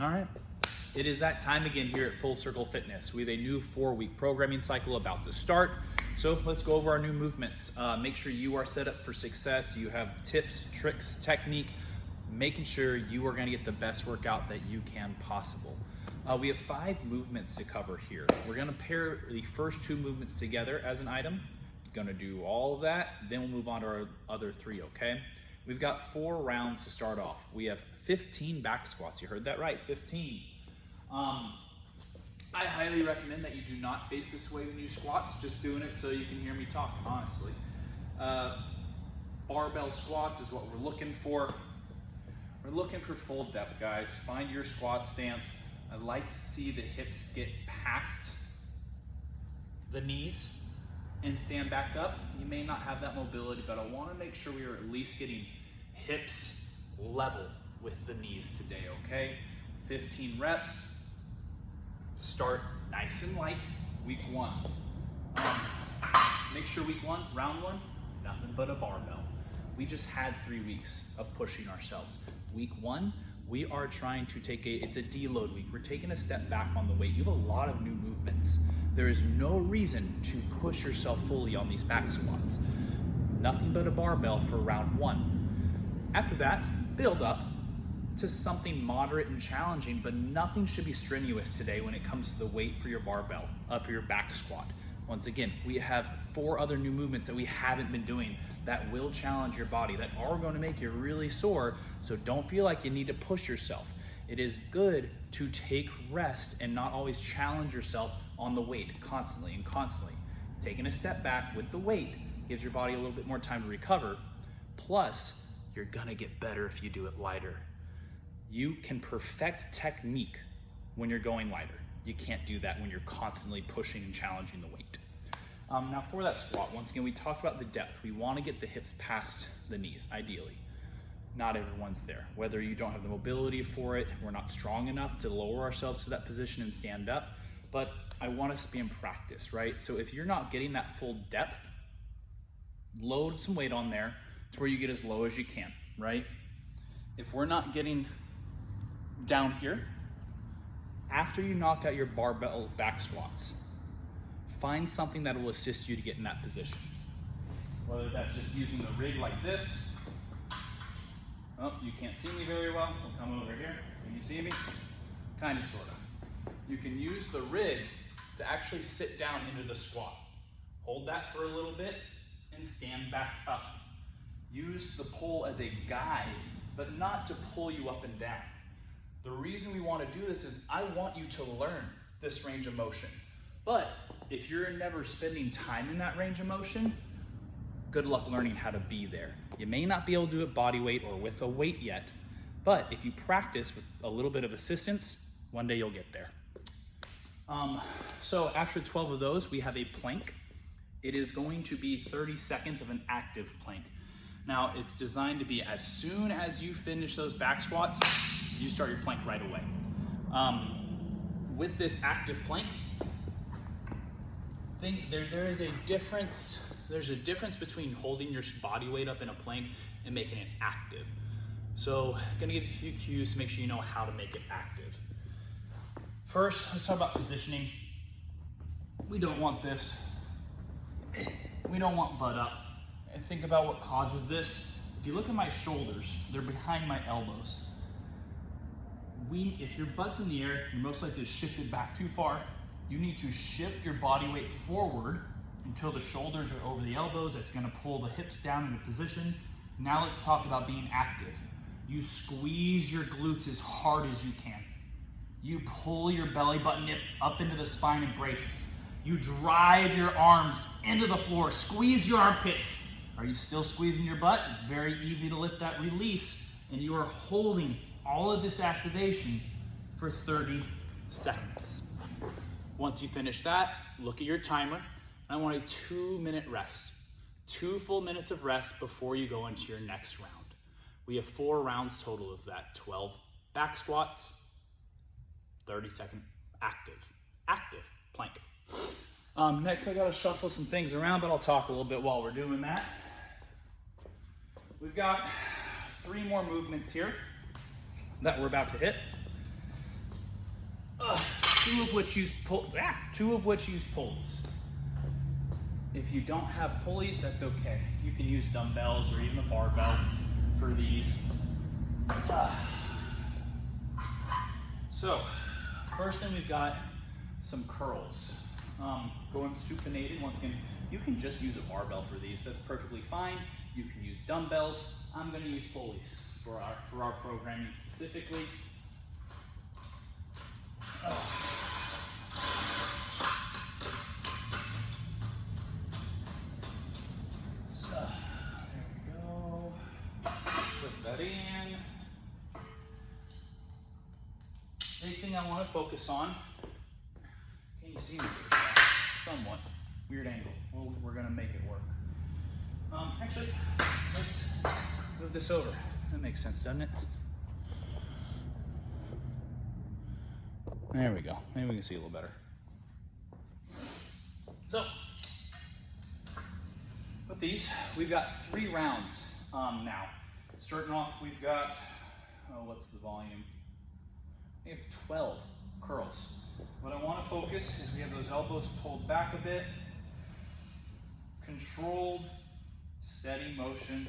All right. It is that time again here at Full Circle Fitness. We have a new 4-week programming cycle about to start. So let's go over our new movements. Make sure you are set up for success. You have tips, tricks, technique, making sure you are going to get the best workout that you can possible. We have 5 movements to cover here. We're going to pair the first 2 movements together as an item. Going to do all of that, then we'll move on to our other 3, okay? We've got 4 rounds to start off. We have 15 back squats. You heard that right, 15. I highly recommend that you do not face this way when you squats, just doing it so you can hear me talk, honestly. Barbell squats is what we're looking for. We're looking for full depth, guys. Find your squat stance. I like to see the hips get past the knees and stand back up. You may not have that mobility, but I want to make sure we are at least getting hips level with the knees today, okay? 15 reps. Start nice and light, week 1. Make sure week 1, round 1, nothing but a barbell. We just had 3 weeks of pushing ourselves. Week 1, we are trying to it's a deload week. We're taking a step back on the weight. You have a lot of new movements. There is no reason to push yourself fully on these back squats. Nothing but a barbell for round 1. After that, build up to something moderate and challenging, but nothing should be strenuous today when it comes to the weight for your barbell, for your back squat. Once again, we have 4 other new movements that we haven't been doing that will challenge your body, that are going to make you really sore, so don't feel like you need to push yourself. It is good to take rest and not always challenge yourself on the weight constantly and constantly. Taking a step back with the weight gives your body a little bit more time to recover, plus you're gonna get better if you do it lighter. You can perfect technique when you're going lighter. You can't do that when you're constantly pushing and challenging the weight. Now for that squat, once again, we talked about the depth. We want to get the hips past the knees, ideally. Not everyone's there. Whether you don't have the mobility for it, we're not strong enough to lower ourselves to that position and stand up, but I want us to be in practice, right? So if you're not getting that full depth, load some weight on there to where you get as low as you can, right? If we're not getting down here, after you knock out your barbell back squats, find something that will assist you to get in that position. Whether that's just using the rig like this. Oh, you can't see me very well. We'll come over here. Can you see me? Kind of, sort of. You can use the rig to actually sit down into the squat. Hold that for a little bit and stand back up. Use the pole as a guide, but not to pull you up and down. The reason we want to do this is I want you to learn this range of motion. But if you're never spending time in that range of motion, good luck learning how to be there. You may not be able to do it body weight or with a weight yet, but if you practice with a little bit of assistance, one day you'll get there. So after 12 of those, we have a plank. It is going to be 30 seconds of an active plank. Now, it's designed to be as soon as you finish those back squats, you start your plank right away. With this active plank, there is a difference. There's a difference between holding your body weight up in a plank and making it active. So I'm gonna give you a few cues to make sure you know how to make it active. First, let's talk about positioning. We don't want this. We don't want butt up. And think about what causes this. If you look at my shoulders, they're behind my elbows. If your butt's in the air, you're most likely shifted back too far. You need to shift your body weight forward until the shoulders are over the elbows. That's gonna pull the hips down into position. Now let's talk about being active. You squeeze your glutes as hard as you can. You pull your belly button up into the spine and brace. You drive your arms into the floor, squeeze your armpits. Are you still squeezing your butt? It's very easy to let that release, and you are holding all of this activation for 30 seconds. Once you finish that, look at your timer. I want a 2-minute rest. 2 full minutes of rest before you go into your next round. We have 4 rounds total of that. 12 back squats, 30-second active plank. Next, I gotta shuffle some things around, but I'll talk a little bit while we're doing that. We've got 3 more movements here that we're about to hit. Two of which use pulleys. If you don't have pulleys, that's okay. You can use dumbbells or even a barbell for these. So, first thing we've got some curls. Going supinated, once again, you can just use a barbell for these. That's perfectly fine. You can use dumbbells. I'm gonna use pulleys for our programming specifically. So, there we go. Put that in. Big thing I want to focus on. Can you see me? Somewhat. Weird angle. Well, we're going to make it work. Actually, let's move this over. That makes sense, doesn't it? There we go. Maybe we can see a little better. So, with these, we've got 3 rounds now. Starting off, we've got, what's the volume? We have 12 curls. What I want to focus is we have those elbows pulled back a bit. Controlled, steady motion.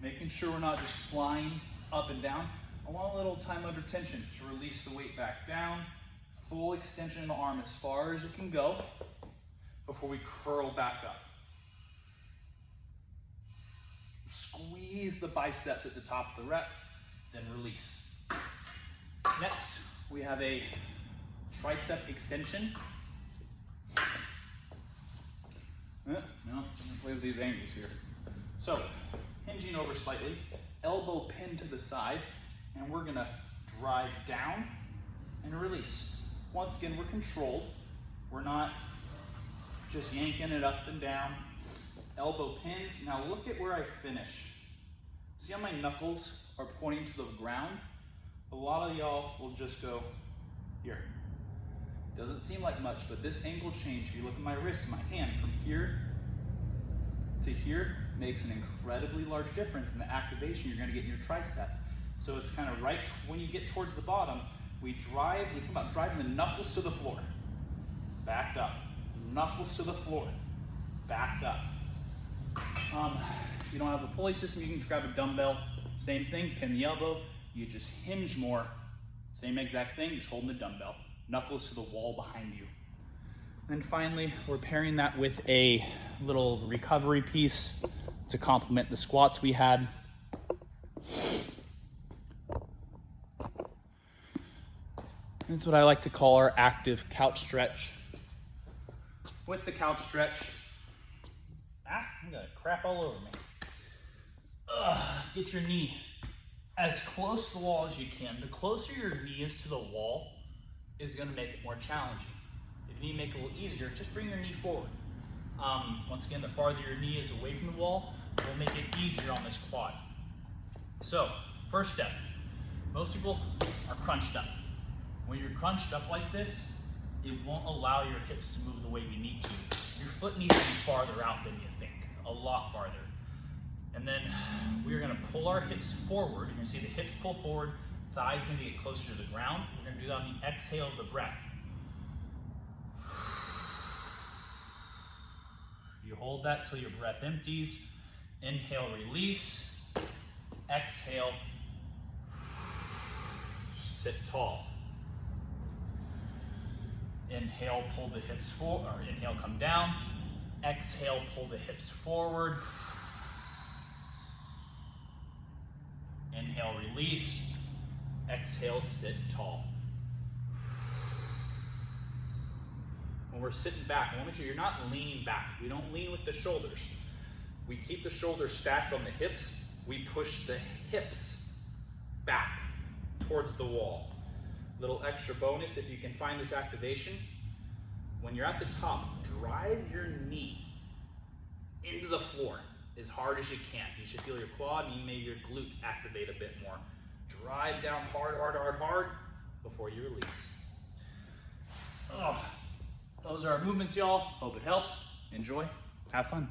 Making sure we're not just flying up and down. I want a little time under tension to release the weight back down. Full extension of the arm as far as it can go before we curl back up. Squeeze the biceps at the top of the rep, then release. Next, we have a tricep extension. No, I'm gonna play with these angles here. So, hinging over slightly, elbow pinned to the side, and we're gonna drive down and release. Once again, we're controlled. We're not just yanking it up and down. Elbow pins. Now look at where I finish. See how my knuckles are pointing to the ground? A lot of y'all will just go here. Doesn't seem like much, but this angle change, if you look at my wrist, my hand, from here to here, makes an incredibly large difference in the activation you're gonna get in your tricep. So it's kind of right when you get towards the bottom, we think about driving the knuckles to the floor. Back up. Knuckles to the floor. Back up. If you don't have a pulley system, you can just grab a dumbbell. Same thing, pin the elbow. You just hinge more. Same exact thing, just holding the dumbbell. Knuckles to the wall behind you. And finally, we're pairing that with a little recovery piece to complement the squats we had. That's what I like to call our active couch stretch. With the couch stretch, I got crap all over me. Get your knee as close to the wall as you can. The closer your knee is to the wall is gonna make it more challenging. If you need to make it a little easier, just bring your knee forward. Once again, the farther your knee is away from the wall, will make it easier on this quad. So, first step, most people are crunched up. When you're crunched up like this, it won't allow your hips to move the way you need to. Your foot needs to be farther out than you think, a lot farther. And then we're gonna pull our hips forward. You're gonna see the hips pull forward, thighs gonna get closer to the ground. We're gonna do that on the exhale of the breath. You hold that till your breath empties. Inhale, release. Exhale, sit tall. Inhale, pull the hips forward, or inhale, come down. Exhale, pull the hips forward. Inhale, release. Exhale, sit tall. When we're sitting back, I want to make sure you're not leaning back. We don't lean with the shoulders. We keep the shoulders stacked on the hips. We push the hips back towards the wall. Little extra bonus, if you can find this activation, when you're at the top, drive your knee into the floor as hard as you can. You should feel your quad and maybe your glute activate a bit more. Drive down hard, hard, hard, hard before you release. Those are our movements, y'all. Hope it helped. Enjoy. Have fun.